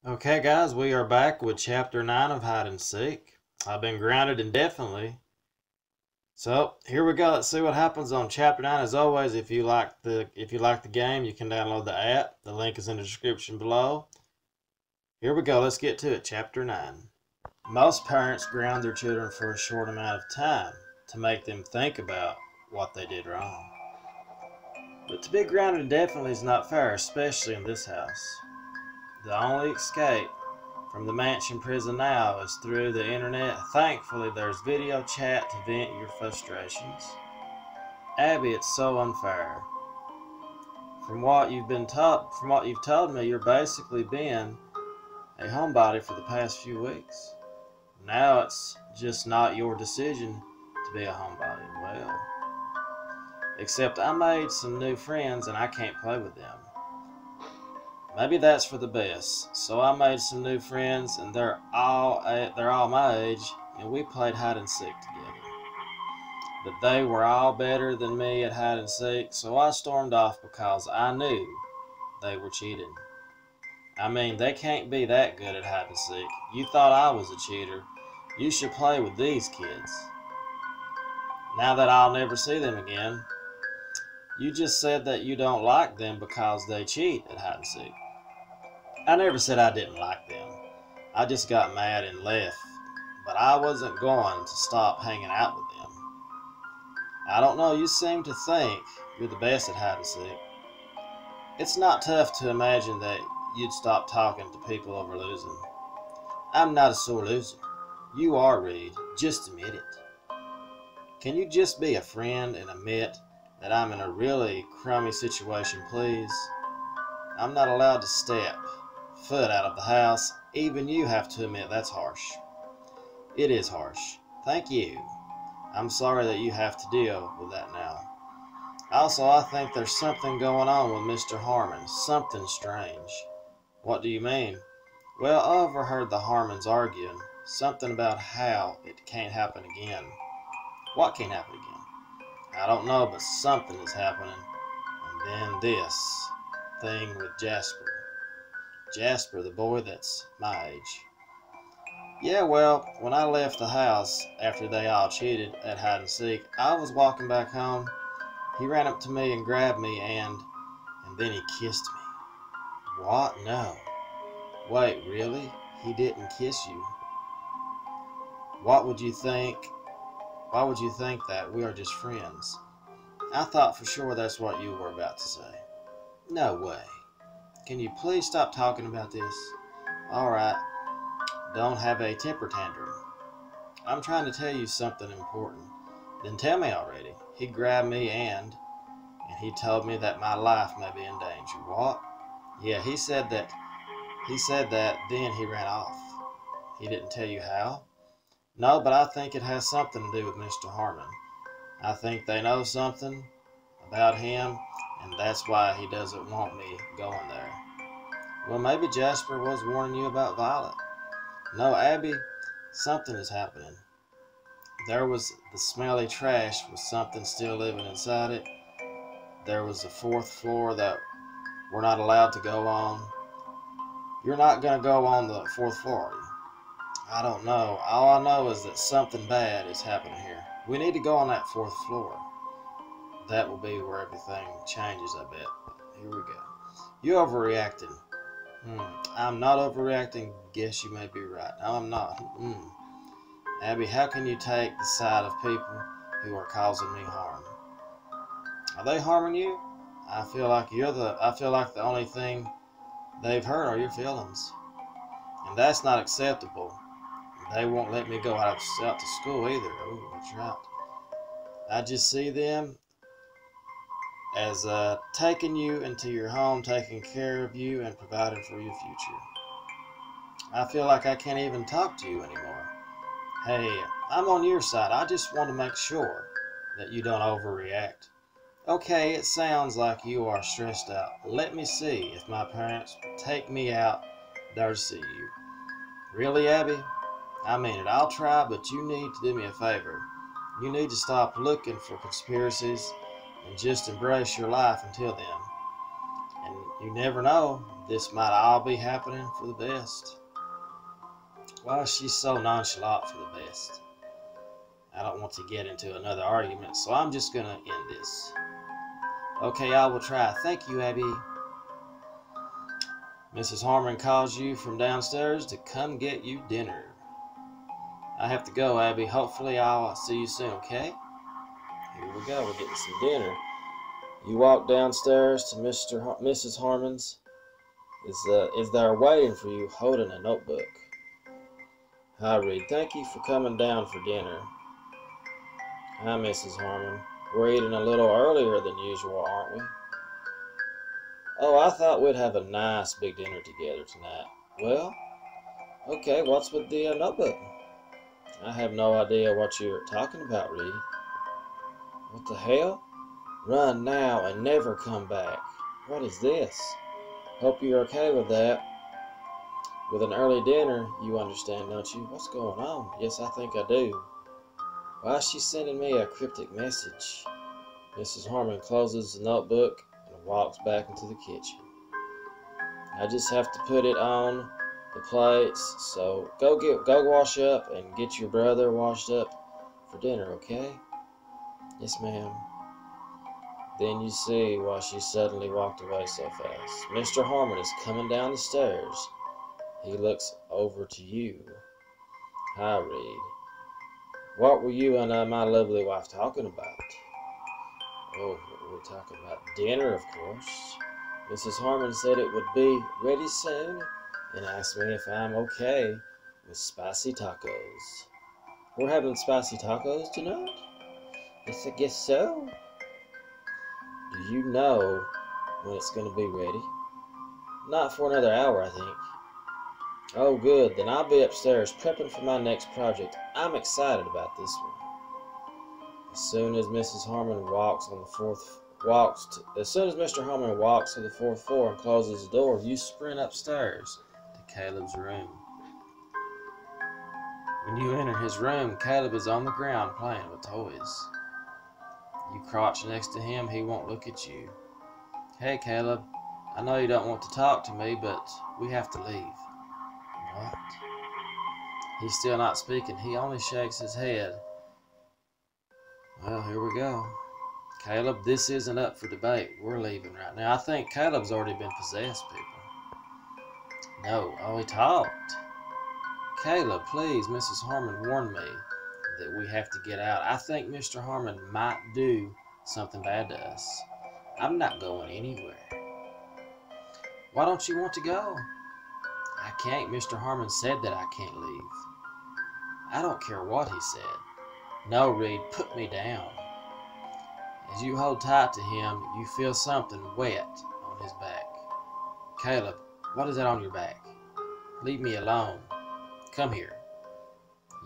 Okay, guys, we are back with Chapter 9 of Hide and Seek. I've been grounded indefinitely. So here we go. Let's see what happens on Chapter 9. As always, if you like the game, you can download the app. The link is in the description below. Here we go. Let's get to it. Chapter 9. Most parents ground their children for a short amount of time to make them think about what they did wrong. But to be grounded indefinitely is not fair, especially in this house. The only escape from the mansion prison now is through the internet. Thankfully, there's video chat to vent your frustrations. Abby, it's so unfair. From what you've told me, you're basically been a homebody for the past few weeks. Now it's just not your decision to be a homebody. Well, except I made some new friends and I can't play with them. Maybe that's for the best. So I made some new friends, and they're all my age, and we played hide and seek together. But they were all better than me at hide and seek, so I stormed off because I knew they were cheating. I mean, they can't be that good at hide and seek. You thought I was a cheater. You should play with these kids. Now that I'll never see them again, you just said that you don't like them because they cheat at hide and seek. I never said I didn't like them. I just got mad and left. But I wasn't going to stop hanging out with them. I don't know, you seem to think you're the best at hide and seek. It's not tough to imagine that you'd stop talking to people over losing. I'm not a sore loser. You are, Reed. Just admit it. Can you just be a friend and admit that I'm in a really crummy situation, please? I'm not allowed to step foot out of the house. Even you have to admit that's harsh. It is harsh. Thank you. I'm sorry that you have to deal with that now. Also, I think there's something going on with Mr. Harmon. Something strange. What do you mean? Well, I overheard the Harmons arguing. Something about how it can't happen again. What can't happen again? I don't know, but something is happening. And then this thing with Jasper. Jasper, the boy that's my age. Yeah, well, when I left the house after they all cheated at hide and seek, I was walking back home. He ran up to me and grabbed me and then he kissed me. What? No. Wait, really? He didn't kiss you? What would you think? Why would you think that? We are just friends. I thought for sure that's what you were about to say. No way. Can you please stop talking about this? Alright, don't have a temper tantrum. I'm trying to tell you something important. Then tell me already. He grabbed me and he told me that my life may be in danger. What? Yeah, he said that, then he ran off. He didn't tell you how? No, but I think it has something to do with Mr. Harmon. I think they know something about him, and that's why he doesn't want me going there. Well, maybe Jasper was warning you about Violet. No, Abby, something is happening. There was the smelly trash with something still living inside it. There was the fourth floor that we're not allowed to go on. You're not going to go on the fourth floor, are you? I don't know. All I know is that something bad is happening here. We need to go on that fourth floor. That will be where everything changes, I bet. Here we go. You overreacting. I'm not overreacting. Guess you may be right. No, I'm not. Abby, how can you take the side of people who are causing me harm? Are they harming you? I feel like the only thing they've hurt are your feelings. And that's not acceptable. They won't let me go out to school either. Oh, that's right. I just see them as taking you into your home, taking care of you, and providing for your future. I feel like I can't even talk to you anymore. Hey, I'm on your side. I just want to make sure that you don't overreact. Okay, it sounds like you are stressed out. Let me see if my parents will take me out there to see you. Really, Abby? I mean it. I'll try, but you need to do me a favor. You need to stop looking for conspiracies and just embrace your life until then. And you never know, this might all be happening for the best. Why is she so nonchalant for the best? I don't want to get into another argument, so I'm just gonna end this. Okay, I will try. Thank you, Abby. Mrs. Harmon calls you from downstairs to come get you dinner. I have to go, Abby. Hopefully I'll see you soon, okay? Here we go. We're getting some dinner. You walk downstairs to Mrs. Harmon's. Is there waiting for you holding a notebook. Hi, Reed. Thank you for coming down for dinner. Hi, Mrs. Harmon. We're eating a little earlier than usual, aren't we? Oh, I thought we'd have a nice big dinner together tonight. Well, okay, what's with the notebook? I have no idea what you're talking about, Reed. What the hell? Run now and never come back. What is this? Hope you're okay with that. With an early dinner, you understand, don't you? What's going on? Yes, I think I do. Why is she sending me a cryptic message? Mrs. Harmon closes the notebook and walks back into the kitchen. I just have to put it on the plates, so go wash up and get your brother washed up for dinner, okay? Yes, ma'am. Then you see why she suddenly walked away so fast. Mr. Harmon is coming down the stairs. He looks over to you. Hi, Reed. What were you and my lovely wife talking about? Oh, we're talking about dinner, of course. Mrs. Harmon said it would be ready soon and asked me if I'm okay with spicy tacos. We're having spicy tacos tonight? Yes, I guess so. Do you know when it's going to be ready? Not for another hour, I think. Oh, good. Then I'll be upstairs prepping for my next project. I'm excited about this one. As soon as Mr. Harmon walks to the fourth floor and closes the door, you sprint upstairs to Caleb's room. When you enter his room, Caleb is on the ground playing with toys. You crouch next to him, he won't look at you. Hey, Caleb, I know you don't want to talk to me, but we have to leave. What? He's still not speaking. He only shakes his head. Well, here we go. Caleb, this isn't up for debate. We're leaving right now. I think Caleb's already been possessed, people. No, he talked. Caleb, please, Mrs. Harmon warned me that we have to get out. I think Mr. Harmon might do something bad to us. I'm not going anywhere. Why don't you want to go? I can't. Mr. Harmon said that I can't leave. I don't care what he said. No, Reed, put me down. As you hold tight to him, you feel something wet on his back. Caleb, what is that on your back? Leave me alone. Come here.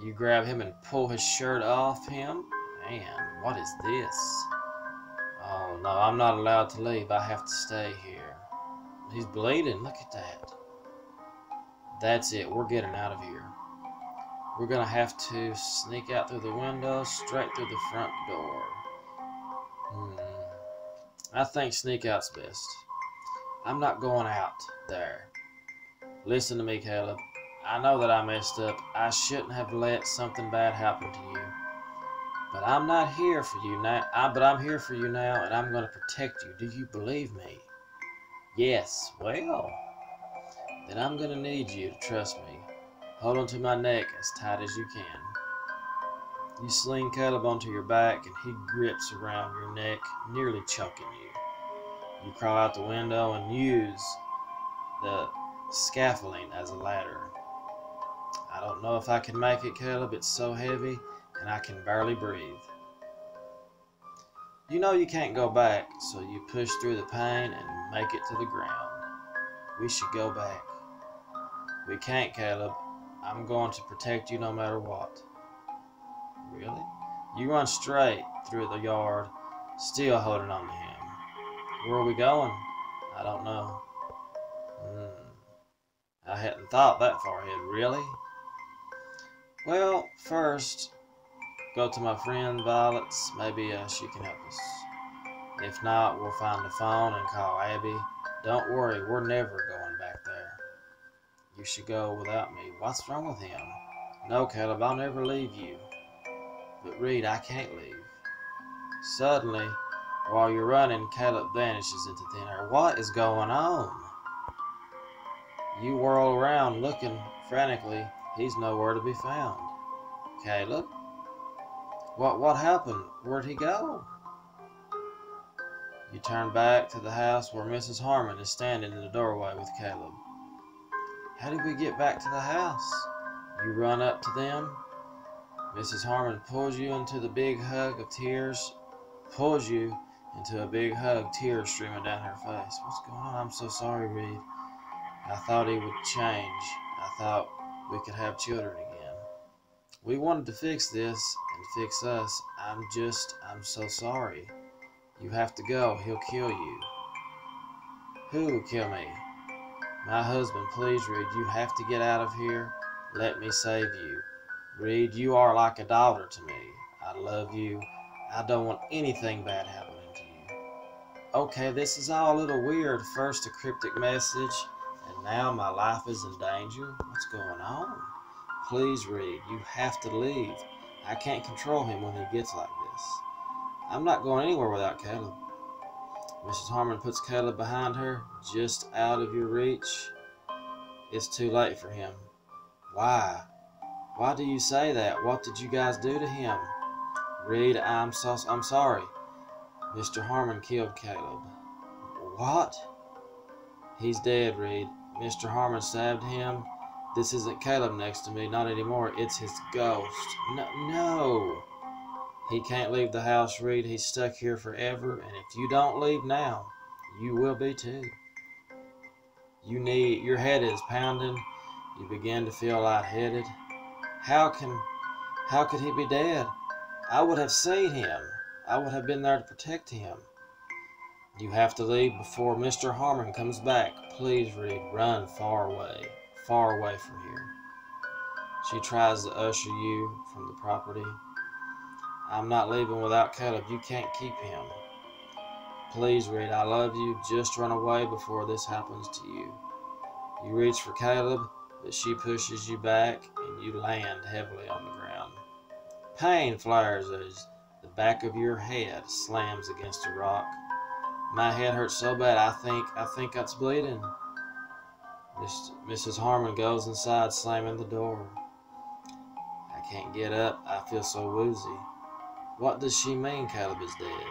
You grab him and pull his shirt off him. Man, what is this? Oh no, I'm not allowed to leave. I have to stay here. He's bleeding. Look at that. That's it. We're getting out of here. We're going to have to sneak out through the window, straight through the front door. I think sneak out's best. I'm not going out there. Listen to me, Caleb. I know that I messed up. I shouldn't have let something bad happen to you. But I'm not here for you now. I'm here for you now, and I'm going to protect you. Do you believe me? Yes. Well, then I'm going to need you to trust me. Hold onto my neck as tight as you can. You sling Caleb onto your back, and he grips around your neck, nearly choking you. You crawl out the window and use the scaffolding as a ladder. I don't know if I can make it, Caleb. It's so heavy, and I can barely breathe. You know you can't go back, so you push through the pain and make it to the ground. We should go back. We can't, Caleb. I'm going to protect you no matter what. Really? You run straight through the yard, still holding on to him. Where are we going? I don't know. I hadn't thought that far ahead, really? Well, first, go to my friend Violet's. Maybe she can help us. If not, we'll find the phone and call Abby. Don't worry, we're never going you should go without me. What's wrong with him? No, Caleb, I'll never leave you. But Reed, I can't leave. Suddenly, while you're running, Caleb vanishes into thin air. What is going on? You whirl around looking frantically. He's nowhere to be found. Caleb? What happened? Where'd he go? You turn back to the house where Mrs. Harmon is standing in the doorway with Caleb. How did we get back to the house? You run up to them. Mrs. Harmon pulls you into the big hug of tears. Pulls you into a big hug, tears streaming down her face. What's going on? I'm so sorry, Reed. I thought he would change. I thought we could have children again. We wanted to fix this and fix us. I'm so sorry. You have to go. He'll kill you. Who will kill me? My husband. Please, Reed, you have to get out of here. Let me save you. Reed, you are like a daughter to me. I love you. I don't want anything bad happening to you. Okay, this is all a little weird. First a cryptic message, and now my life is in danger. What's going on? Please, Reed, you have to leave. I can't control him when he gets like this. I'm not going anywhere without Caleb. Mrs. Harmon puts Caleb behind her, just out of your reach. It's too late for him. Why? Why do you say that? What did you guys do to him? Reed, I'm sorry. Mr. Harmon killed Caleb. What? He's dead, Reed. Mr. Harmon stabbed him. This isn't Caleb next to me, not anymore. It's his ghost. No. He can't leave the house, Reed. He's stuck here forever, and if you don't leave now, you will be too. Your head is pounding. You begin to feel lightheaded. How could he be dead? I would have seen him. I would have been there to protect him. You have to leave before Mr. Harmon comes back. Please, Reed, run far away from here. She tries to usher you from the property. I'm not leaving without Caleb. You can't keep him. Please, Reed, I love you. Just run away before this happens to you. You reach for Caleb, but she pushes you back and you land heavily on the ground. Pain flares as the back of your head slams against a rock. My head hurts so bad I think it's bleeding. Mrs. Harmon goes inside, slamming the door. I can't get up. I feel so woozy. What does she mean Caleb is dead?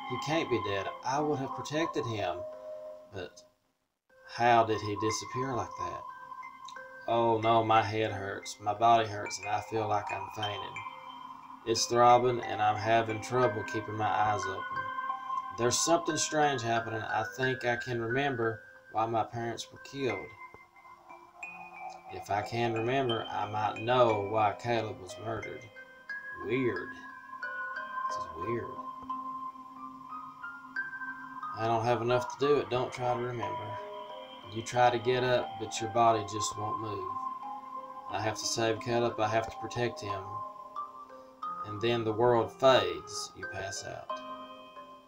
He can't be dead. I would have protected him. But how did he disappear like that? Oh no, my head hurts. My body hurts and I feel like I'm fainting. It's throbbing and I'm having trouble keeping my eyes open. There's something strange happening. I think I can remember why my parents were killed. If I can remember, I might know why Caleb was murdered. Weird. This is weird. I don't have enough to do it. Don't try to remember. You try to get up, but your body just won't move. I have to save Caleb. I have to protect him. And then the world fades. You pass out.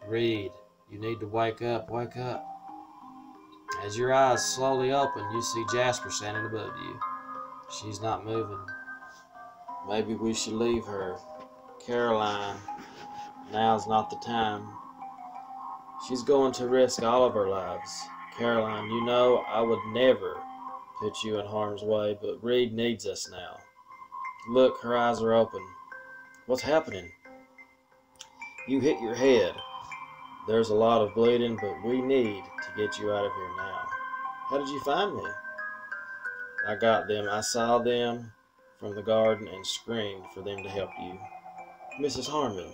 Reed, you need to wake up. Wake up. As your eyes slowly open, you see Jasper standing above you. She's not moving. Maybe we should leave her. Caroline, now's not the time. She's going to risk all of her lives. Caroline, you know I would never put you in harm's way, but Reed needs us now. Look, her eyes are open. What's happening? You hit your head. There's a lot of bleeding, but we need to get you out of here now. How did you find me? I got them. I saw them from the garden and screamed for them to help you. Mrs. Harmon,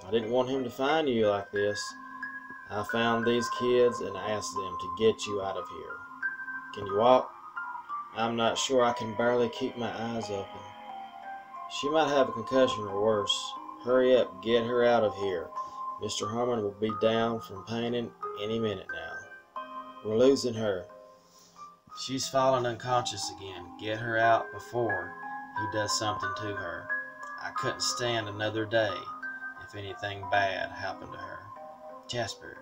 I didn't want him to find you like this. I found these kids and asked them to get you out of here. Can you walk? I'm not sure. I can barely keep my eyes open. She might have a concussion or worse. Hurry up, get her out of here. Mr. Harmon will be down from painting any minute now. We're losing her. She's fallen unconscious again. Get her out before he does something to her. I couldn't stand another day if anything bad happened to her. Jasper,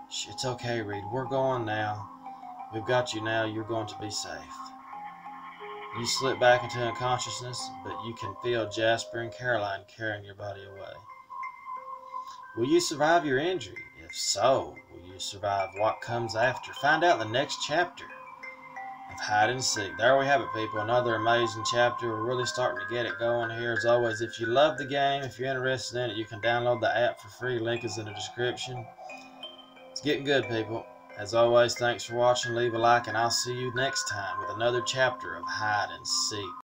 it's okay, Reed. We're going now. We've got you now. You're going to be safe. You slip back into unconsciousness, but you can feel Jasper and Caroline carrying your body away. Will you survive your injury? If so, will you survive what comes after? Find out in the next chapter of Hide and Seek. There we have it, people. Another amazing chapter. We're really starting to get it going here. As always, if you love the game, if you're interested in it, you can download the app for free. Link is in the description. It's getting good, people. As always, thanks for watching. Leave a like, and I'll see you next time with another chapter of Hide and Seek.